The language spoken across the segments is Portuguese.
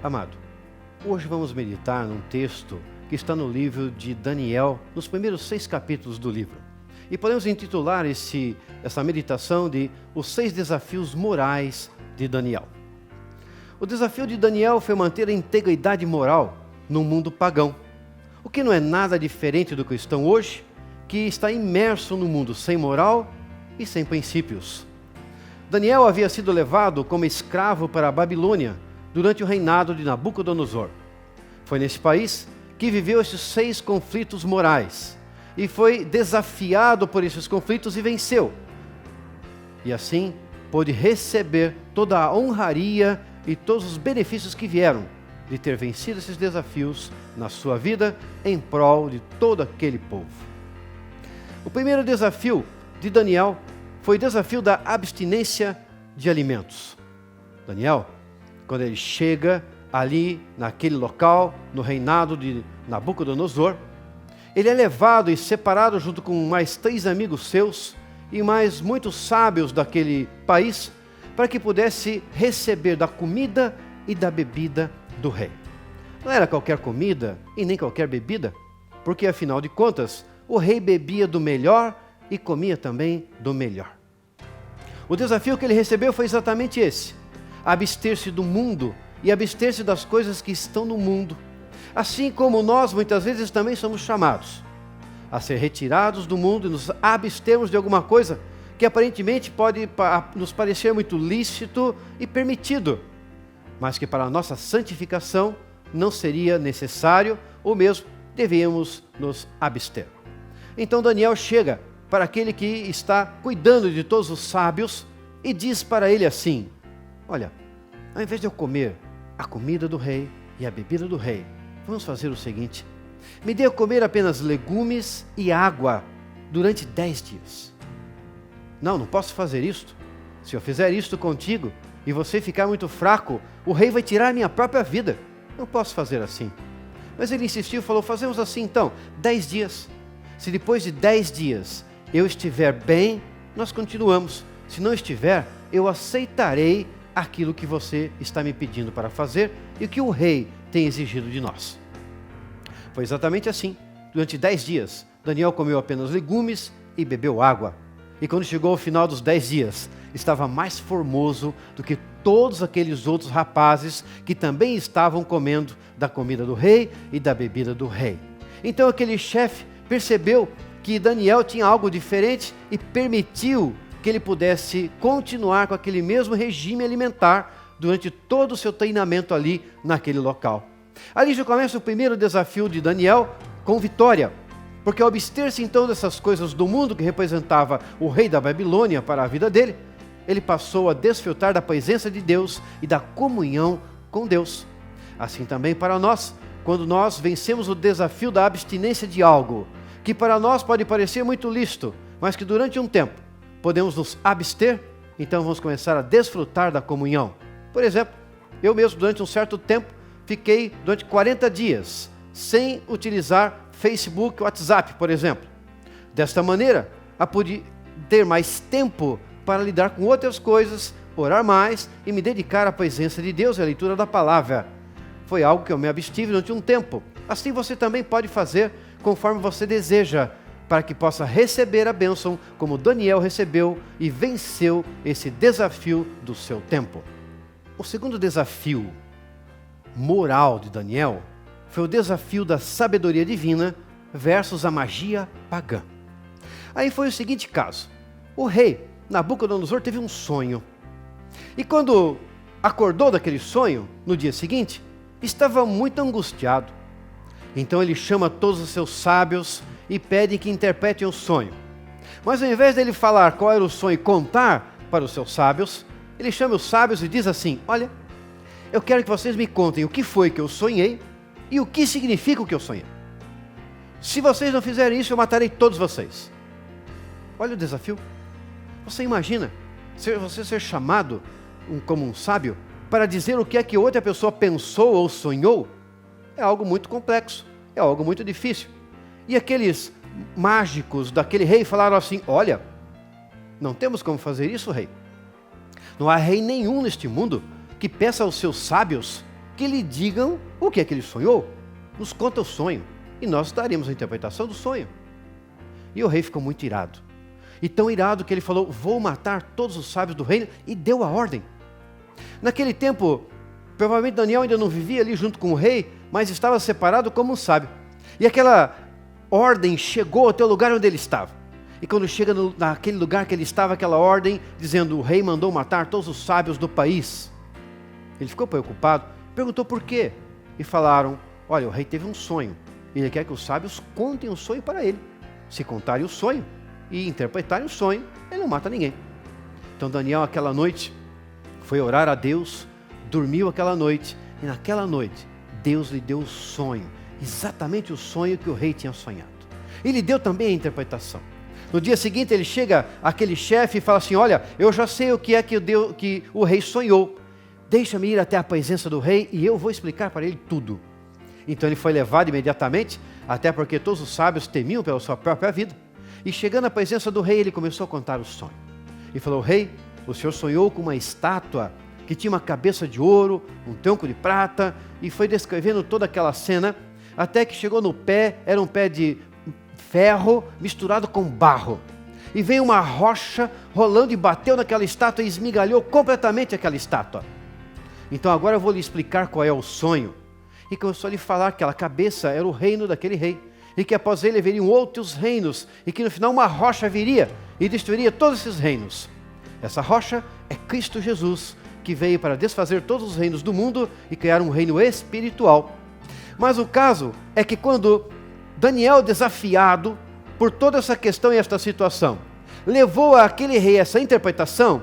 Amado, hoje vamos meditar num texto que está no livro de Daniel, nos primeiros 6 capítulos do livro. E podemos intitular essa meditação de Os 6 Desafios Morais de Daniel. O desafio de Daniel foi manter a integridade moral no mundo pagão, o que não é nada diferente do cristão hoje, que está imerso no mundo sem moral e sem princípios. Daniel havia sido levado como escravo para a Babilônia durante o reinado de Nabucodonosor. Foi nesse país que viveu esses 6 conflitos morais e foi desafiado por esses conflitos e venceu. E assim pôde receber toda a honraria e todos os benefícios que vieram de ter vencido esses desafios na sua vida em prol de todo aquele povo. O primeiro desafio de Daniel foi o desafio da abstinência de alimentos. Daniel, quando ele chega ali naquele local, no reinado de Nabucodonosor, ele é levado e separado junto com mais 3 amigos seus e mais muitos sábios daquele país, para que pudesse receber da comida e da bebida do rei. Não era qualquer comida e nem qualquer bebida, porque afinal de contas, o rei bebia do melhor e comia também do melhor. O desafio que ele recebeu foi exatamente esse: abster-se do mundo e abster-se das coisas que estão no mundo. Assim como nós muitas vezes também somos chamados a ser retirados do mundo e nos abstermos de alguma coisa que aparentemente pode nos parecer muito lícito e permitido, mas que para a nossa santificação não seria necessário ou mesmo devíamos nos abster. Então Daniel chega para aquele que está cuidando de todos os sábios e diz para ele assim: olha, ao invés de eu comer a comida do rei e a bebida do rei, vamos fazer o seguinte: me dê a comer apenas legumes e água durante 10 dias. Não posso fazer isto. Se eu fizer isto contigo e você ficar muito fraco, o rei vai tirar a minha própria vida. Não posso fazer assim. Mas ele insistiu e falou: fazemos assim então, 10 dias. Se depois de 10 dias eu estiver bem, nós continuamos. Se não estiver, eu aceitarei aquilo que você está me pedindo para fazer e o que o rei tem exigido de nós. Foi exatamente assim. Durante 10 dias, Daniel comeu apenas legumes e bebeu água. E quando chegou ao final dos 10 dias, estava mais formoso do que todos aqueles outros rapazes que também estavam comendo da comida do rei e da bebida do rei. Então aquele chefe percebeu que Daniel tinha algo diferente e permitiu que ele pudesse continuar com aquele mesmo regime alimentar durante todo o seu treinamento ali naquele local. Ali já começa o primeiro desafio de Daniel com vitória, porque ao abster-se então dessas coisas do mundo que representava o rei da Babilônia para a vida dele, ele passou a desfrutar da presença de Deus e da comunhão com Deus. Assim também para nós, quando nós vencemos o desafio da abstinência de algo que para nós pode parecer muito lícito, mas que durante um tempo podemos nos abster, então vamos começar a desfrutar da comunhão. Por exemplo, eu mesmo durante um certo tempo fiquei durante 40 dias sem utilizar Facebook, WhatsApp, por exemplo. Desta maneira, eu pude ter mais tempo para lidar com outras coisas, orar mais e me dedicar à presença de Deus e à leitura da palavra. Foi algo que eu me abstive durante um tempo. Assim você também pode fazer conforme você deseja, para que possa receber a bênção como Daniel recebeu e venceu esse desafio do seu tempo. O segundo desafio moral de Daniel foi o desafio da sabedoria divina versus a magia pagã. Aí foi o seguinte caso: o rei Nabucodonosor teve um sonho, e quando acordou daquele sonho, no dia seguinte, estava muito angustiado. Então ele chama todos os seus sábios e pede que interpretem o sonho. Mas ao invés dele falar qual era o sonho e contar para os seus sábios, ele chama os sábios e diz assim: olha, eu quero que vocês me contem o que foi que eu sonhei e o que significa o que eu sonhei. Se vocês não fizerem isso, eu matarei todos vocês. Olha o desafio. Você imagina você ser chamado como um sábio para dizer o que é que outra pessoa pensou ou sonhou? É algo muito complexo, é algo muito difícil. E aqueles mágicos daquele rei falaram assim: olha, não temos como fazer isso, rei. Não há rei nenhum neste mundo que peça aos seus sábios que lhe digam o que é que ele sonhou. Nos conta o sonho, e nós daremos a interpretação do sonho. E o rei ficou muito irado. E tão irado que ele falou, vou matar todos os sábios do reino, e deu a ordem. Naquele tempo, provavelmente Daniel ainda não vivia ali junto com o rei, mas estava separado como um sábio. E aquela ordem chegou até o lugar onde ele estava. E quando chega naquele lugar que ele estava, aquela ordem, dizendo, o rei mandou matar todos os sábios do país. Ele ficou preocupado, perguntou por quê. E falaram, olha, o rei teve um sonho. E ele quer que os sábios contem o sonho para ele. Se contarem o sonho e interpretarem o sonho, ele não mata ninguém. Então Daniel, aquela noite, foi orar a Deus, dormiu aquela noite, e naquela noite, Deus lhe deu o sonho, exatamente o sonho que o rei tinha sonhado. E lhe deu também a interpretação. No dia seguinte ele chega àquele chefe e fala assim, olha, eu já sei o que é que o rei sonhou, deixa-me ir até a presença do rei e eu vou explicar para ele tudo. Então ele foi levado imediatamente, até porque todos os sábios temiam pela sua própria vida, e chegando à presença do rei ele começou a contar o sonho. E falou, rei, o senhor sonhou com uma estátua que tinha uma cabeça de ouro, um tronco de prata, e foi descrevendo toda aquela cena, até que chegou no pé, era um pé de ferro misturado com barro. E veio uma rocha rolando e bateu naquela estátua e esmigalhou completamente aquela estátua. Então agora eu vou lhe explicar qual é o sonho. E começou a lhe falar que aquela cabeça era o reino daquele rei, e que após ele viriam outros reinos, e que no final uma rocha viria e destruiria todos esses reinos. Essa rocha é Cristo Jesus, que veio para desfazer todos os reinos do mundo e criar um reino espiritual. Mas o caso é que quando Daniel, desafiado por toda essa questão e esta situação, levou àquele rei essa interpretação,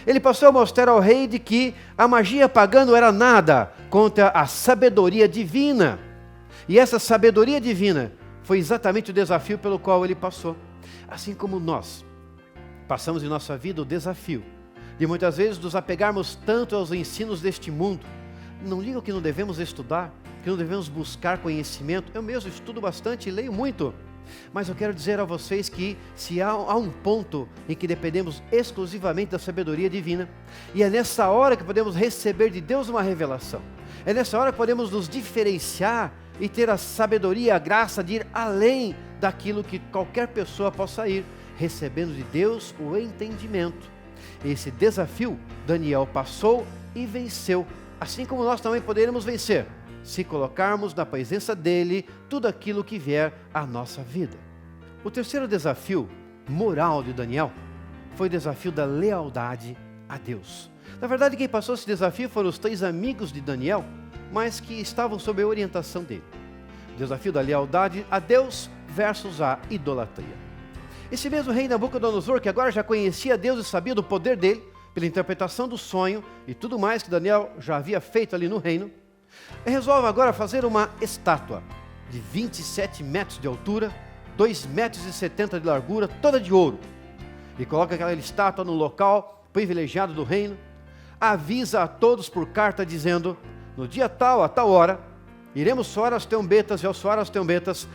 ele passou a mostrar ao rei de que a magia pagã não era nada contra a sabedoria divina. E essa sabedoria divina foi exatamente o desafio pelo qual ele passou. Assim como nós passamos em nossa vida o desafio de muitas vezes nos apegarmos tanto aos ensinos deste mundo. Não digo que não devemos estudar, que não devemos buscar conhecimento. Eu mesmo estudo bastante e leio muito. Mas eu quero dizer a vocês que se há um ponto em que dependemos exclusivamente da sabedoria divina, e é nessa hora que podemos receber de Deus uma revelação. É nessa hora que podemos nos diferenciar e ter a sabedoria, a graça de ir além daquilo que qualquer pessoa possa ir, recebendo de Deus o entendimento. Esse desafio Daniel passou e venceu, assim como nós também poderemos vencer, se colocarmos na presença dele tudo aquilo que vier à nossa vida. O terceiro desafio moral de Daniel foi o desafio da lealdade a Deus. Na verdade, quem passou esse desafio foram os 3 amigos de Daniel, mas que estavam sob a orientação dele. O desafio da lealdade a Deus versus a idolatria. Esse mesmo rei Nabucodonosor, que agora já conhecia Deus e sabia do poder dele, pela interpretação do sonho e tudo mais que Daniel já havia feito ali no reino, resolve agora fazer uma estátua de 27 metros de altura, 2,70 metros de largura, toda de ouro. E coloca aquela estátua no local privilegiado do reino, avisa a todos por carta dizendo, no dia tal, a tal hora, iremos soar as trombetas, e ao soar as trombetas,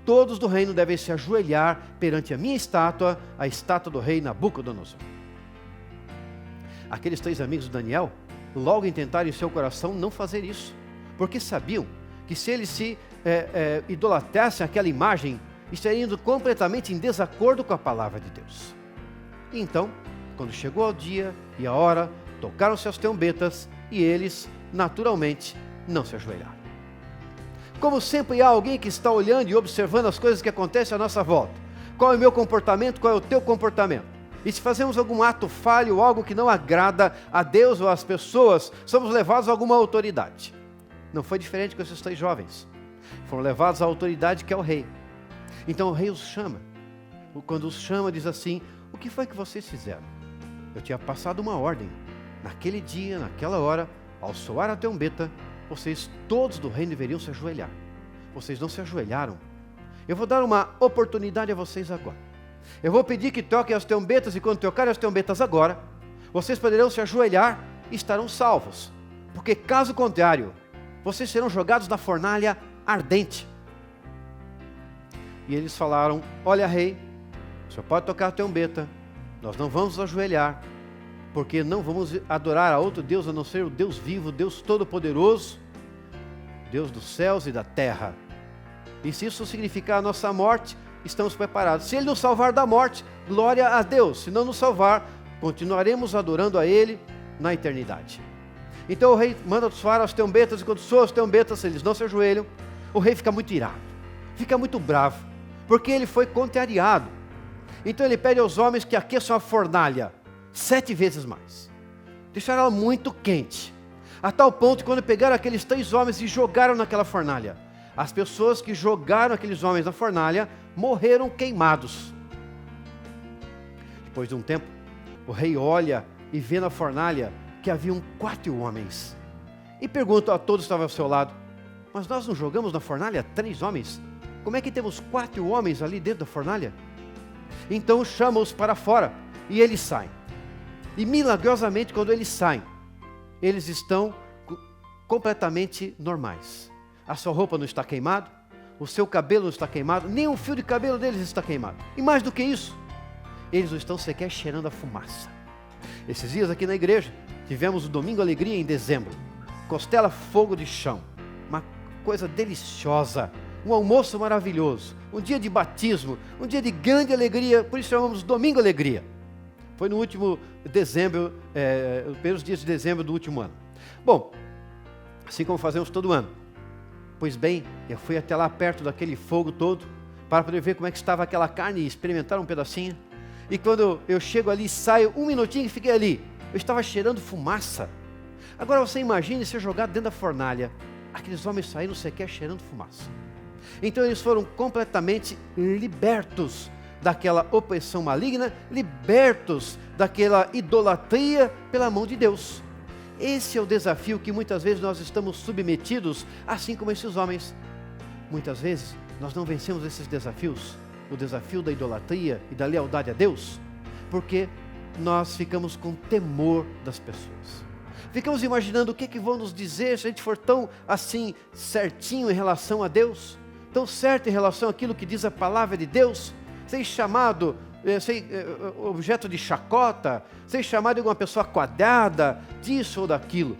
todos do reino devem se ajoelhar perante a minha estátua, a estátua do rei Nabucodonosor. Aqueles 3 amigos de Daniel logo intentaram em seu coração não fazer isso, porque sabiam que se eles se idolatrassem aquela imagem, estariam indo completamente em desacordo com a palavra de Deus. E então, quando chegou ao dia e a hora, tocaram-se as trombetas e eles, naturalmente, não se ajoelharam. Como sempre há alguém que está olhando e observando as coisas que acontecem à nossa volta. Qual é o meu comportamento, qual é o teu comportamento? E se fazemos algum ato falho, algo que não agrada a Deus ou às pessoas, somos levados a alguma autoridade. Não foi diferente com esses 3 jovens. Foram levados à autoridade que é o rei. Então o rei os chama. Quando os chama, diz assim, o que foi que vocês fizeram? Eu tinha passado uma ordem. Naquele dia, naquela hora, ao soar a trombeta, vocês todos do reino deveriam se ajoelhar. Vocês não se ajoelharam. Eu vou dar uma oportunidade a vocês agora. Eu vou pedir que toquem as trombetas, e quando tocarem as trombetas agora, vocês poderão se ajoelhar e estarão salvos. Porque caso contrário, vocês serão jogados na fornalha ardente. E eles falaram, olha rei, o senhor pode tocar a trombeta, nós não vamos nos ajoelhar, porque não vamos adorar a outro Deus a não ser o Deus vivo, o Deus todo-poderoso, Deus dos céus e da terra. E se isso significar a nossa morte, estamos preparados. Se Ele nos salvar da morte, glória a Deus. Se não nos salvar, continuaremos adorando a Ele na eternidade. Então o rei manda soar as trombetas, e quando soam as trombetas, eles não se ajoelham. O rei fica muito irado, fica muito bravo, porque ele foi contrariado. Então ele pede aos homens que aqueçam a fornalha 7 vezes mais. Deixaram ela muito quente, a tal ponto que quando pegaram aqueles 3 homens e jogaram naquela fornalha, as pessoas que jogaram aqueles homens na fornalha morreram queimados. Depois de um tempo, o rei olha e vê na fornalha que haviam 4 homens. E pergunta a todos que estavam ao seu lado: mas nós não jogamos na fornalha 3 homens? Como é que temos 4 homens ali dentro da fornalha? Então chama-os para fora e eles saem. E milagrosamente, quando eles saem, eles estão completamente normais. A sua roupa não está queimada, o seu cabelo não está queimado, nem um fio de cabelo deles está queimado. E mais do que isso, eles não estão sequer cheirando a fumaça. Esses dias aqui na igreja, tivemos o Domingo Alegria em dezembro. Costela fogo de chão, uma coisa deliciosa, um almoço maravilhoso, um dia de batismo, um dia de grande alegria, por isso chamamos Domingo Alegria. Foi no último dezembro, os primeiros dias de dezembro do último ano. Bom, assim como fazemos todo ano. Pois bem, eu fui até lá perto daquele fogo todo, para poder ver como é que estava aquela carne e experimentar um pedacinho. E quando eu chego ali, saio um minutinho e fiquei ali, eu estava cheirando fumaça. Agora você imagine ser jogado dentro da fornalha, aqueles homens saíram sequer cheirando fumaça. Então eles foram completamente libertos daquela opressão maligna, libertos daquela idolatria pela mão de Deus. Esse é o desafio que muitas vezes nós estamos submetidos, assim como esses homens. Muitas vezes nós não vencemos esses desafios, o desafio da idolatria e da lealdade a Deus, porque nós ficamos com temor das pessoas. Ficamos imaginando o que vão nos dizer se a gente for tão assim certinho em relação a Deus, tão certo em relação àquilo que diz a palavra de Deus, ser chamado, ser objeto de chacota, ser chamado de uma pessoa quadrada, disso ou daquilo.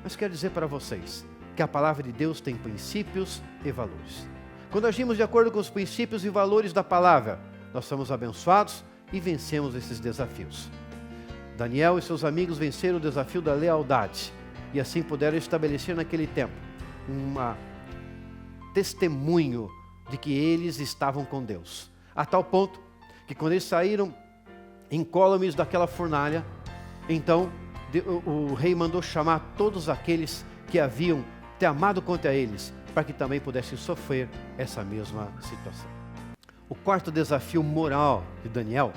Mas quero dizer para vocês que a palavra de Deus tem princípios e valores. Quando agimos de acordo com os princípios e valores da palavra, nós somos abençoados e vencemos esses desafios. Daniel e seus amigos venceram o desafio da lealdade e assim puderam estabelecer naquele tempo um testemunho de que eles estavam com Deus. A tal ponto que quando eles saíram incólumes daquela fornalha, então o rei mandou chamar todos aqueles que haviam tramado contra eles, para que também pudessem sofrer essa mesma situação. O 4º desafio moral de Daniel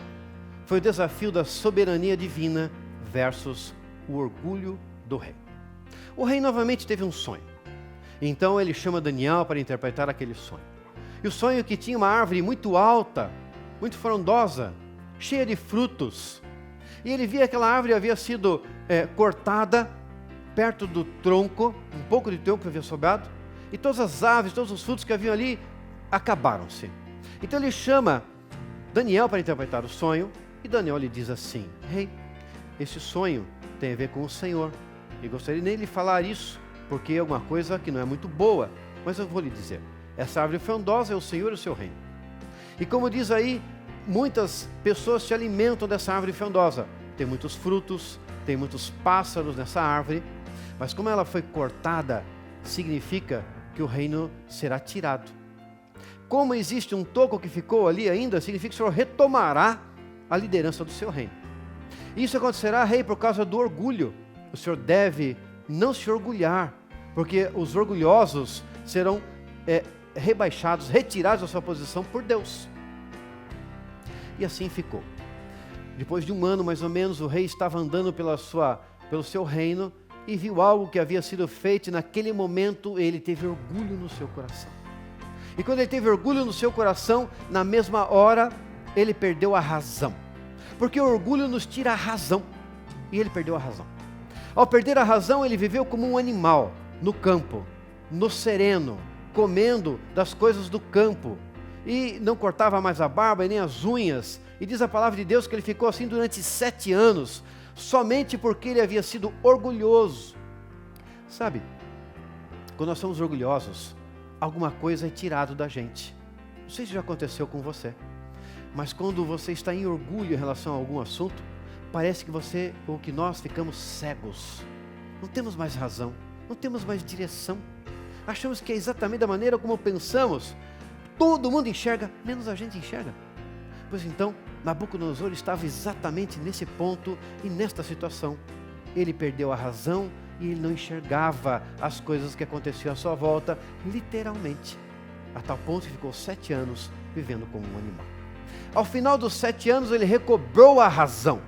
foi o desafio da soberania divina versus o orgulho do rei. O rei novamente teve um sonho. Então ele chama Daniel para interpretar aquele sonho. E o sonho que tinha uma árvore muito alta, muito frondosa, cheia de frutos. E ele via que aquela árvore havia sido cortada perto do tronco, um pouco de tronco que havia sobrado, e todas as aves, todos os frutos que haviam ali, acabaram-se. Então ele chama Daniel para interpretar o sonho, e Daniel lhe diz assim: rei, esse sonho tem a ver com o Senhor, e gostaria nem de lhe falar isso, porque é uma coisa que não é muito boa, mas eu vou lhe dizer, essa árvore frondosa é o Senhor e o seu reino. E como diz aí, muitas pessoas se alimentam dessa árvore frondosa, tem muitos frutos, tem muitos pássaros nessa árvore, mas como ela foi cortada, significa que o reino será tirado. Como existe um toco que ficou ali ainda, significa que o Senhor retomará a liderança do seu reino. Isso acontecerá, rei, por causa do orgulho. O Senhor deve não se orgulhar, porque os orgulhosos serão rebaixados, retirados da sua posição por Deus. E assim ficou. Depois de um ano, mais ou menos, o rei estava andando pelo seu reino e viu algo que havia sido feito, e naquele momento ele teve orgulho no seu coração. E quando ele teve orgulho no seu coração, na mesma hora, ele perdeu a razão. Porque o orgulho nos tira a razão. E ele perdeu a razão. Ao perder a razão, ele viveu como um animal, no campo, no sereno, comendo das coisas do campo. E não cortava mais a barba e nem as unhas. E diz a palavra de Deus que ele ficou assim durante 7 anos, somente porque ele havia sido orgulhoso. Sabe, quando nós somos orgulhosos, alguma coisa é tirado da gente. Não sei se já aconteceu com você, mas quando você está em orgulho em relação a algum assunto, parece que você ou que nós ficamos cegos. Não temos mais razão, não temos mais direção. Achamos que é exatamente da maneira como pensamos. Todo mundo enxerga, menos a gente enxerga. Pois então, Nabucodonosor estava exatamente nesse ponto e nesta situação. Ele perdeu a razão e ele não enxergava as coisas que aconteciam à sua volta, literalmente. A tal ponto que ficou 7 anos vivendo como um animal. Ao final dos 7 anos, ele recobrou a razão.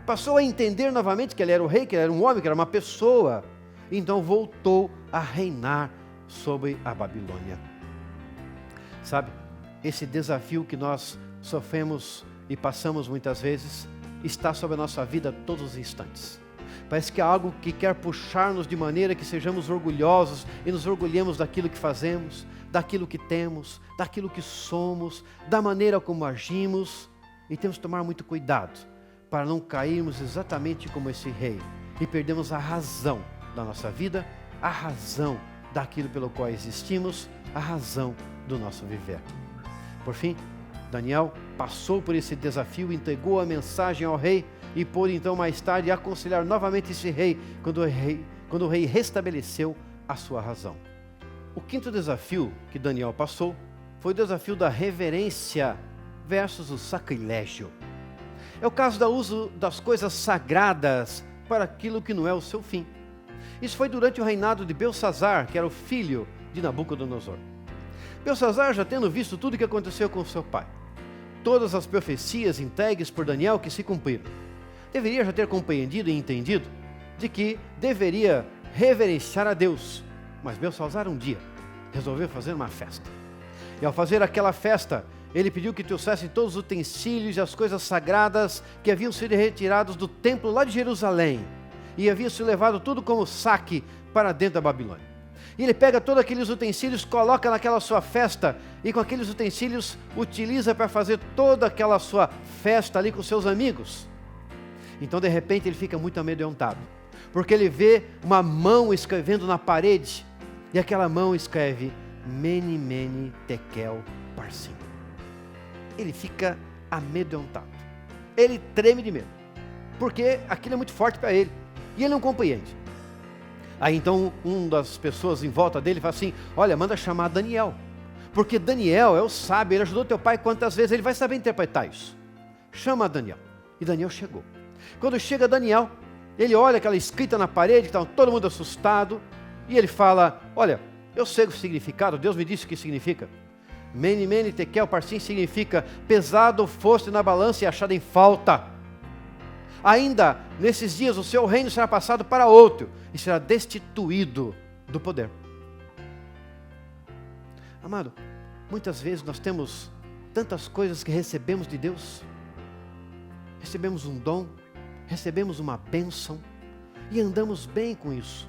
Passou a entender novamente que ele era o rei, que ele era um homem, que era uma pessoa. Então voltou a reinar sobre a Babilônia. Sabe, esse desafio que nós sofremos e passamos muitas vezes, está sobre a nossa vida todos os instantes. Parece que é algo que quer puxar-nos de maneira que sejamos orgulhosos e nos orgulhemos daquilo que fazemos, daquilo que temos, daquilo que somos, da maneira como agimos. E temos que tomar muito cuidado para não cairmos exatamente como esse rei e perdermos a razão da nossa vida, a razão daquilo pelo qual existimos, a razão do nosso viver. Por fim, Daniel passou por esse desafio, entregou a mensagem ao rei e pôde então mais tarde aconselhar novamente esse rei, quando o rei restabeleceu a sua razão. O quinto desafio que Daniel passou foi o desafio da reverência versus o sacrilégio. É o caso do uso das coisas sagradas para aquilo que não é o seu fim. Isso foi durante o reinado de Belsazar, que era o filho de Nabucodonosor. Belsazar, já tendo visto tudo o que aconteceu com seu pai, todas as profecias entregues por Daniel que se cumpriram, deveria já ter compreendido e entendido de que deveria reverenciar a Deus. Mas Belsazar um dia resolveu fazer uma festa. E ao fazer aquela festa, ele pediu que trouxessem todos os utensílios e as coisas sagradas que haviam sido retirados do templo lá de Jerusalém. E havia sido levado tudo como saque para dentro da Babilônia. E ele pega todos aqueles utensílios, coloca naquela sua festa, e com aqueles utensílios utiliza para fazer toda aquela sua festa ali com seus amigos. Então de repente ele fica muito amedrontado, porque ele vê uma mão escrevendo na parede, e aquela mão escreve Mene, Mene, Tekel, Parsim. Ele fica amedrontado, ele treme de medo, porque aquilo é muito forte para ele, e ele não compreende. Aí então uma das pessoas em volta dele fala assim: olha, manda chamar Daniel, porque Daniel é o sábio, ele ajudou teu pai quantas vezes, ele vai saber interpretar isso. Chama Daniel. E Daniel chegou. Quando chega Daniel, ele olha aquela escrita na parede, que está todo mundo assustado, e ele fala: olha, eu sei o significado, Deus me disse o que significa. Mene, Mene, Tekel, Parsim significa pesado foste na balança e achado em falta. Ainda nesses dias o seu reino será passado para outro e será destituído do poder. Amado, muitas vezes nós temos tantas coisas que recebemos de Deus, recebemos um dom, recebemos uma bênção e andamos bem com isso.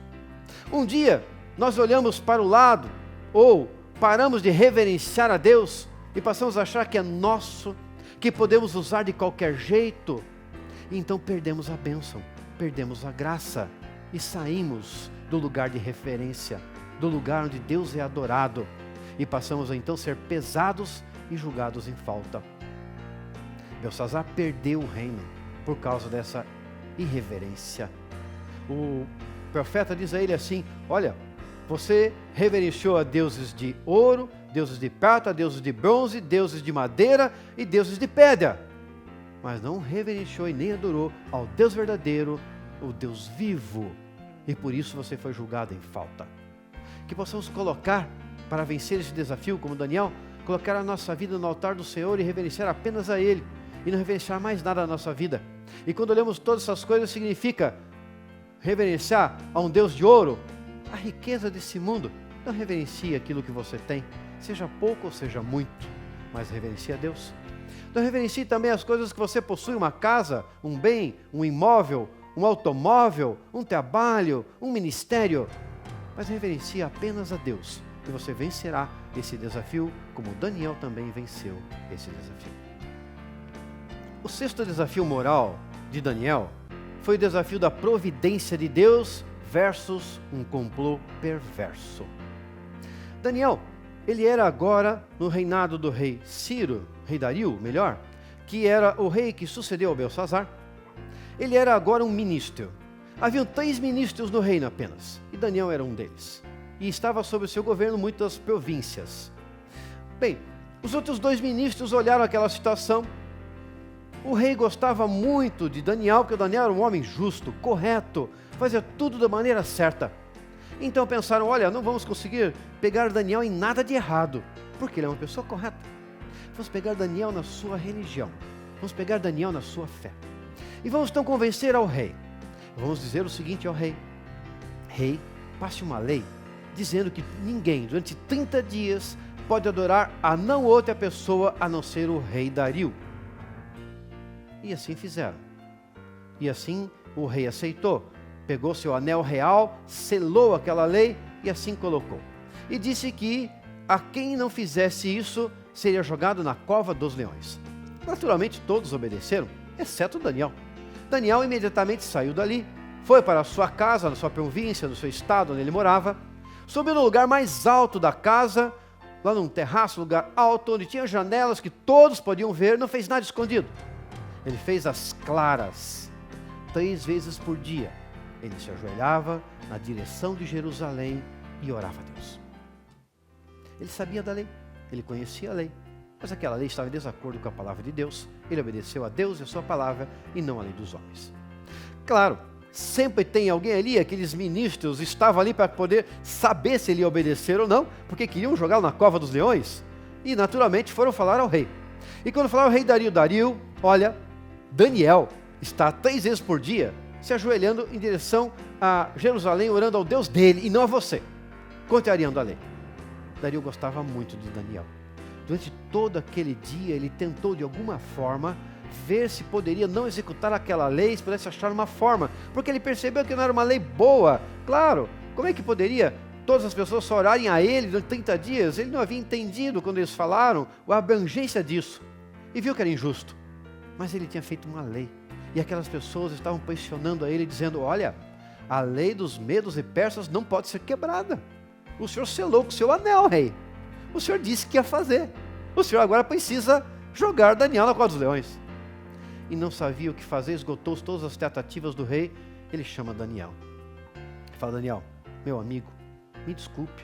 Um dia nós olhamos para o lado ou paramos de reverenciar a Deus e passamos a achar que é nosso, que podemos usar de qualquer jeito. E então perdemos a bênção, perdemos a graça e saímos do lugar de referência, do lugar onde Deus é adorado, e passamos a então ser pesados e julgados em falta. Belsazar perdeu o reino por causa dessa irreverência. O profeta diz a ele assim: olha, você reverenciou a deuses de ouro, deuses de prata, deuses de bronze, deuses de madeira e deuses de pedra, mas não reverenciou e nem adorou ao Deus verdadeiro, o Deus vivo, e por isso você foi julgado em falta. Que possamos colocar, para vencer esse desafio, como Daniel, colocar a nossa vida no altar do Senhor e reverenciar apenas a Ele, e não reverenciar mais nada na nossa vida. E quando olhamos todas essas coisas, significa reverenciar a um Deus de ouro, a riqueza desse mundo. Não reverencie aquilo que você tem, seja pouco ou seja muito, mas reverencie a Deus. Não reverencie também as coisas que você possui, uma casa, um bem, um imóvel, um automóvel, um trabalho, um ministério, mas reverencie apenas a Deus, e você vencerá esse desafio, como Daniel também venceu esse desafio. O sexto desafio moral de Daniel foi o desafio da providência de Deus versus um complô perverso. Daniel, ele era agora no reinado do rei Ciro, rei Dario, melhor, que era o rei que sucedeu a Belsazar. Ele era agora um ministro. Haviam 3 ministros no reino apenas, e Daniel era um deles. E estava sob o seu governo muitas províncias. Bem, os outros 2 ministros olharam aquela situação. O rei gostava muito de Daniel, porque Daniel era um homem justo, correto, fazia tudo da maneira certa. Então pensaram, olha, não vamos conseguir pegar Daniel em nada de errado, porque ele é uma pessoa correta. Vamos pegar Daniel na sua religião, vamos pegar Daniel na sua fé. E vamos então convencer ao rei. Vamos dizer o seguinte ao rei: rei, passe uma lei dizendo que ninguém, durante 30 dias, pode adorar a não outra pessoa a não ser o rei Dario. E assim fizeram. E assim o rei aceitou. Pegou seu anel real, selou aquela lei e assim colocou. E disse que a quem não fizesse isso seria jogado na cova dos leões. Naturalmente todos obedeceram, exceto Daniel. Daniel imediatamente saiu dali, foi para a sua casa, na sua província, no seu estado onde ele morava, subiu no lugar mais alto da casa, lá num terraço, lugar alto, onde tinha janelas que todos podiam ver, não fez nada escondido. Ele fez as claras, 3 vezes por dia. Ele se ajoelhava na direção de Jerusalém e orava a Deus. Ele sabia da lei, ele conhecia a lei, mas aquela lei estava em desacordo com a palavra de Deus. Ele obedeceu a Deus e a sua palavra e não a lei dos homens. Claro, sempre tem alguém ali, aqueles ministros estavam ali para poder saber se ele ia obedecer ou não, porque queriam jogá-lo na cova dos leões. E naturalmente foram falar ao rei. E quando falaram ao rei Dario, olha, Daniel está 3 vezes por dia se ajoelhando em direção a Jerusalém, orando ao Deus dele e não a você, contrariando a lei. Dario gostava muito de Daniel. Durante todo aquele dia ele tentou de alguma forma ver se poderia não executar aquela lei, se pudesse achar uma forma, porque ele percebeu que não era uma lei boa. Claro, como é que poderia todas as pessoas só orarem a ele durante 30 dias? Ele não havia entendido quando eles falaram a abrangência disso e viu que era injusto. Mas ele tinha feito uma lei e aquelas pessoas estavam pressionando a ele, dizendo, olha, a lei dos medos e persas não pode ser quebrada. O senhor selou com o seu anel, rei. O senhor disse que ia fazer. O senhor agora precisa jogar Daniel na cova dos leões. E não sabia o que fazer, esgotou todas as tentativas do rei. Ele chama Daniel. Fala, Daniel, meu amigo, me desculpe,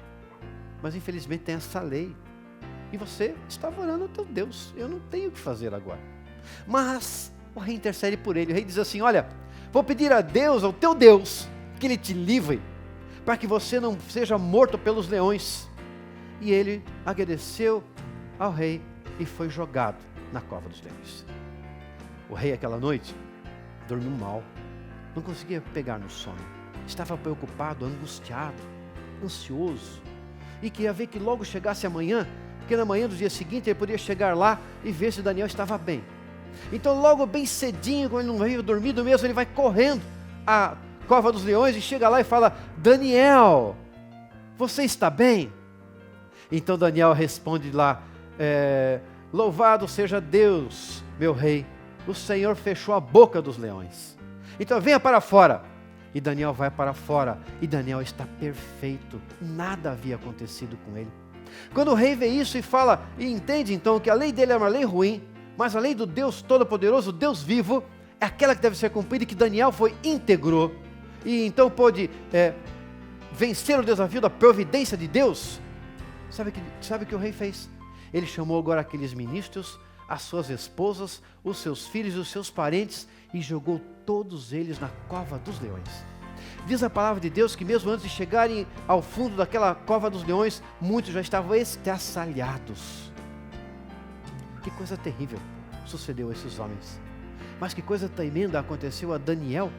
mas infelizmente tem essa lei. E você estava orando ao teu Deus. Eu não tenho o que fazer agora. Mas o rei intercede por ele. O rei diz assim, olha, vou pedir a Deus, ao teu Deus, que ele te livre, para que você não seja morto pelos leões. E ele agradeceu ao rei e foi jogado na cova dos leões. O rei aquela noite dormiu mal, não conseguia pegar no sono, estava preocupado, angustiado, ansioso, e queria ver que logo chegasse amanhã, porque na manhã do dia seguinte ele podia chegar lá e ver se Daniel estava bem. Então logo bem cedinho, quando ele não veio dormido mesmo, ele vai correndo à cova dos leões e chega lá e fala, Daniel, você está bem? Então Daniel responde lá, louvado seja Deus, meu rei, o Senhor fechou a boca dos leões. Então venha para fora. E Daniel vai para fora, e Daniel está perfeito, nada havia acontecido com ele. Quando o rei vê isso e fala, e entende então que a lei dele é uma lei ruim, mas a lei do Deus Todo-Poderoso, Deus vivo, é aquela que deve ser cumprida, e que Daniel foi íntegro, e então pôde vencer o desafio da providência de Deus. Sabe o que o rei fez? Ele chamou agora aqueles ministros, as suas esposas, os seus filhos e os seus parentes, e jogou todos eles na cova dos leões. Diz a palavra de Deus que mesmo antes de chegarem ao fundo daquela cova dos leões, muitos já estavam estraçalhados. Que coisa terrível sucedeu a esses homens. Mas que coisa tremenda aconteceu a Daniel,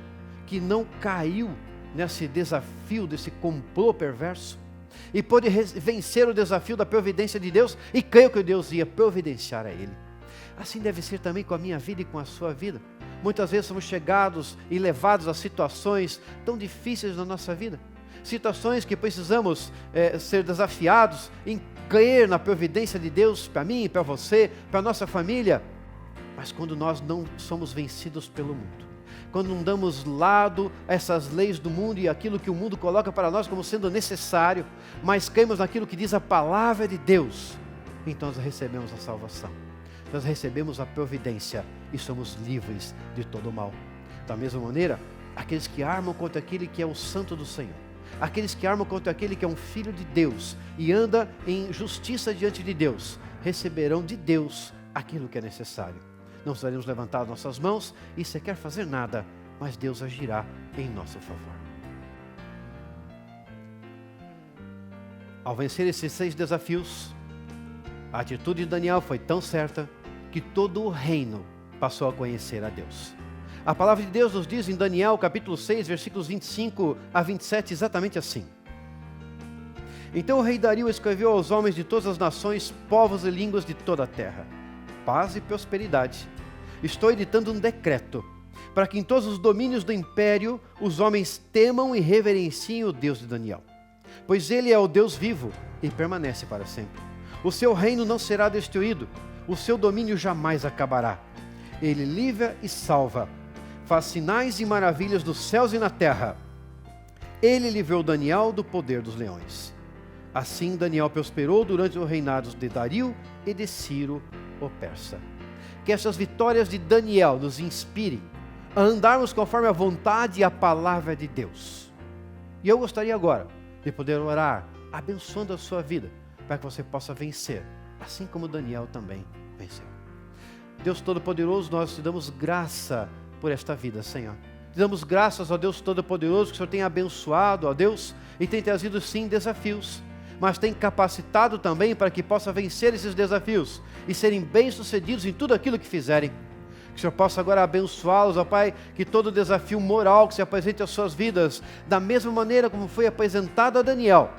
que não caiu nesse desafio, desse complô perverso, e pôde vencer o desafio da providência de Deus, e creio que Deus ia providenciar a ele. Assim deve ser também com a minha vida e com a sua vida. Muitas vezes somos chegados e levados a situações tão difíceis na nossa vida, situações que precisamos ser desafiados em crer na providência de Deus para mim, para você, para a nossa família. Mas quando nós não somos vencidos pelo mundo, quando não damos lado a essas leis do mundo e aquilo que o mundo coloca para nós como sendo necessário, mas cremos naquilo que diz a palavra de Deus, então nós recebemos a salvação, nós recebemos a providência e somos livres de todo o mal. Da mesma maneira, aqueles que armam contra aquele que é o santo do Senhor, aqueles que armam contra aquele que é um filho de Deus e anda em justiça diante de Deus, receberão de Deus aquilo que é necessário. Não precisaremos levantar as nossas mãos e sequer fazer nada, mas Deus agirá em nosso favor. Ao vencer esses 6 desafios, a atitude de Daniel foi tão certa que todo o reino passou a conhecer a Deus. A palavra de Deus nos diz em Daniel capítulo 6, versículos 25 a 27, exatamente assim. Então o rei Dario escreveu aos homens de todas as nações, povos e línguas de toda a terra: paz e prosperidade. Estou editando um decreto, para que em todos os domínios do império os homens temam e reverenciem o Deus de Daniel. Pois ele é o Deus vivo e permanece para sempre. O seu reino não será destruído, o seu domínio jamais acabará. Ele livra e salva, faz sinais e maravilhas nos céus e na terra. Ele livrou Daniel do poder dos leões. Assim Daniel prosperou durante os reinados de Dario e de Ciro, o persa. Que essas vitórias de Daniel nos inspirem a andarmos conforme a vontade e a palavra de Deus. E eu gostaria agora de poder orar, abençoando a sua vida, para que você possa vencer, assim como Daniel também venceu. Deus Todo-Poderoso, nós te damos graça por esta vida, Senhor. Te damos graças ao Deus Todo-Poderoso, que o Senhor tem abençoado, ó Deus, e tem trazido sim desafios, mas tem capacitado também para que possa vencer esses desafios e serem bem-sucedidos em tudo aquilo que fizerem. Que o Senhor possa agora abençoá-los, ó Pai, que todo desafio moral que se apresente às suas vidas, da mesma maneira como foi apresentado a Daniel,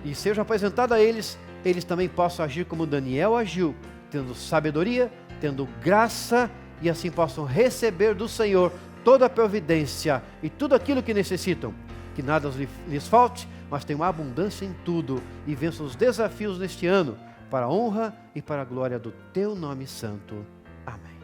e seja apresentado a eles, eles também possam agir como Daniel agiu, tendo sabedoria, tendo graça, e assim possam receber do Senhor toda a providência e tudo aquilo que necessitam. Que nada lhes falte, mas tenham abundância em tudo e vençam os desafios neste ano, para a honra e para a glória do Teu nome santo. Amém.